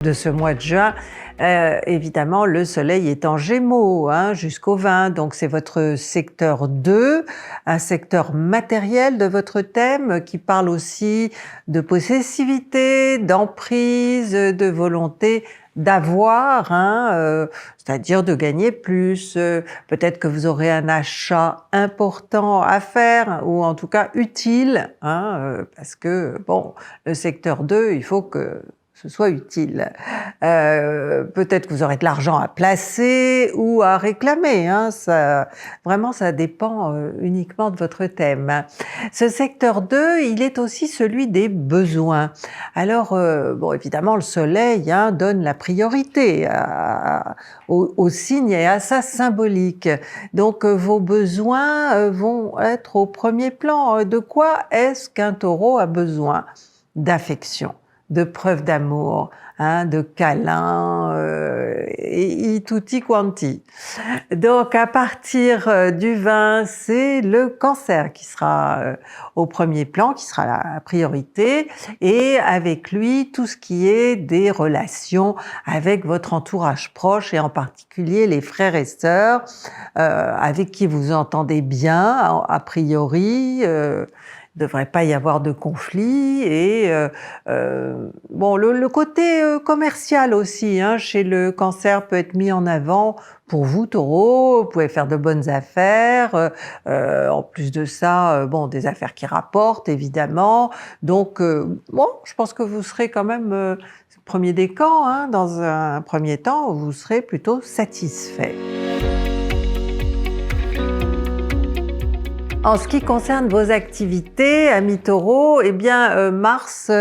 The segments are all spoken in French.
de ce mois de juin. Évidemment, le soleil est en Gémeaux jusqu'au 20, donc c'est votre secteur 2, un secteur matériel de votre thème qui parle aussi de possessivité, d'emprise, de volonté d'avoir, c'est-à-dire de gagner plus. Peut-être que vous aurez un achat important à faire ou en tout cas utile, parce que bon, le secteur 2, il faut que ce soit utile. Peut-être que vous aurez de l'argent à placer ou à réclamer. Vraiment, ça dépend uniquement de votre thème. Ce secteur 2, il est aussi celui des besoins. Alors, bon, évidemment, le soleil donne la priorité au signe et à sa symbolique. Donc, vos besoins vont être au premier plan. De quoi est-ce qu'un taureau a besoin? D'affection, de preuves d'amour, de câlins, et tutti quanti. Donc à partir du 20, c'est le Cancer qui sera au premier plan, qui sera la priorité, et avec lui tout ce qui est des relations avec votre entourage proche et en particulier les frères et sœurs avec qui vous entendez bien a priori. Il ne devrait pas y avoir de conflit et bon, le côté commercial aussi chez le Cancer peut être mis en avant pour vous, Taureau. Vous pouvez faire de bonnes affaires, en plus de ça, bon, des affaires qui rapportent évidemment. Donc bon, je pense que vous serez quand même premier décan, dans un premier temps, vous serez plutôt satisfait. En ce qui concerne vos activités, amis Taureau, eh bien Mars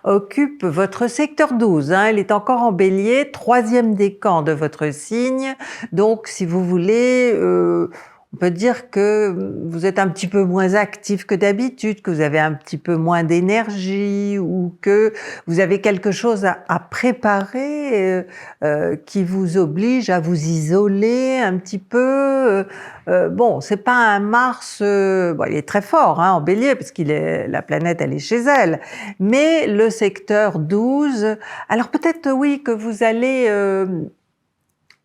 occupe votre secteur 12. Il est encore en Bélier, 3e décan de votre signe. Donc si vous voulez, on peut dire que vous êtes un petit peu moins actif que d'habitude, que vous avez un petit peu moins d'énergie ou que vous avez quelque chose à préparer qui vous oblige à vous isoler un petit peu. Bon, c'est pas un Mars, bon, il est très fort en Bélier parce la planète elle est chez elle, mais le secteur 12, alors peut-être oui que vous allez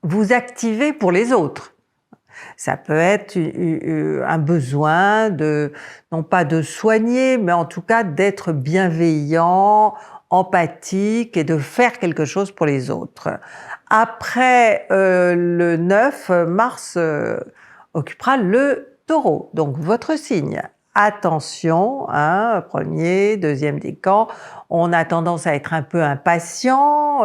vous activer pour les autres. Ça peut être un besoin non pas de soigner, mais en tout cas d'être bienveillant, empathique et de faire quelque chose pour les autres. Après le 9, Mars occupera le Taureau, donc votre signe. Attention, premier, deuxième décan, on a tendance à être un peu impatient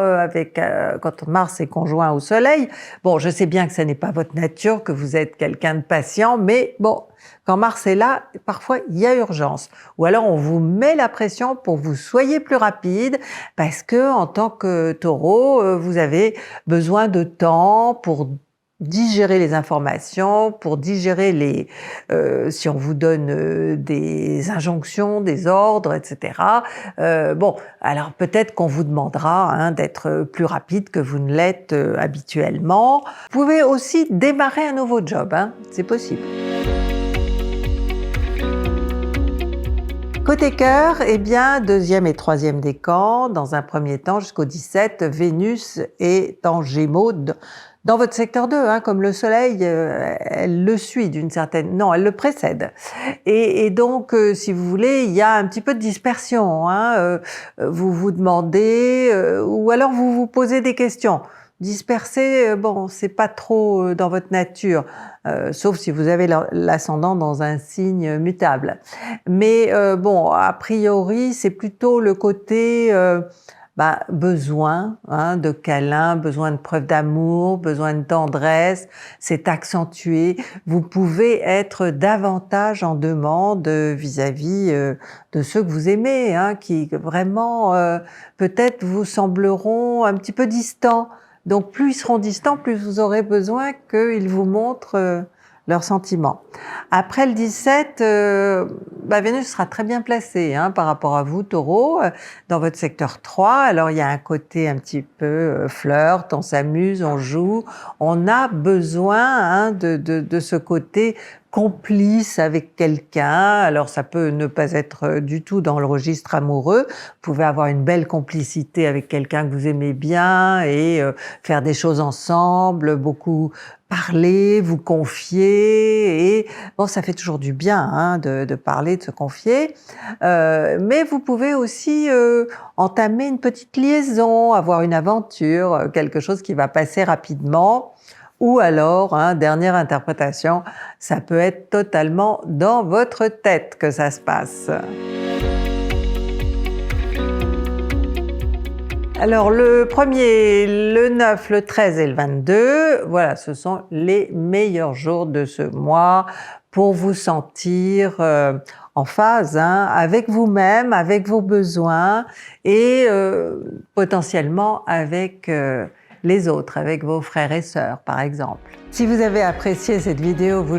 quand Mars est conjoint au Soleil. Bon, je sais bien que ce n'est pas votre nature, que vous êtes quelqu'un de patient, mais bon, quand Mars est là, parfois il y a urgence. Ou alors on vous met la pression pour que vous soyez plus rapide, parce que en tant que Taureau, vous avez besoin de temps pour digérer les informations, pour digérer si on vous donne des injonctions, des ordres, etc. Bon, alors peut-être qu'on vous demandera d'être plus rapide que vous ne l'êtes habituellement. Vous pouvez aussi démarrer un nouveau job, c'est possible. Côté cœur, eh bien, 2e et 3e décan, dans un premier temps jusqu'au 17, Vénus est en Gémeaux, dans votre secteur 2, comme le Soleil, elle le suit d'une certaine... Non, elle le précède. Et donc, si vous voulez, il y a un petit peu de dispersion. Vous vous demandez, ou alors vous vous posez des questions. Disperser, bon, c'est pas trop dans votre nature, sauf si vous avez l'ascendant dans un signe mutable. Mais bon, a priori, c'est plutôt le côté... besoin de câlins, besoin de preuves d'amour, besoin de tendresse, c'est accentué. Vous pouvez être davantage en demande vis-à-vis de ceux que vous aimez, qui vraiment peut-être vous sembleront un petit peu distants. Donc plus ils seront distants, plus vous aurez besoin qu'ils vous montrent leurs sentiments. Après le 17, Vénus sera très bien placée par rapport à vous, Taureau, dans votre secteur 3. Alors il y a un côté un petit peu flirt, on s'amuse, on joue. On a besoin de ce côté complice avec quelqu'un. Alors ça peut ne pas être du tout dans le registre amoureux. Vous pouvez avoir une belle complicité avec quelqu'un que vous aimez bien et faire des choses ensemble, beaucoup parler, vous confier, et bon, ça fait toujours du bien de parler, de se confier, mais vous pouvez aussi entamer une petite liaison, avoir une aventure, quelque chose qui va passer rapidement, ou alors, dernière interprétation, ça peut être totalement dans votre tête que ça se passe. Alors le 1er, le 9, le 13 et le 22, voilà, ce sont les meilleurs jours de ce mois pour vous sentir en phase avec vous-même, avec vos besoins et potentiellement avec les autres, avec vos frères et sœurs par exemple. Si vous avez apprécié cette vidéo, vous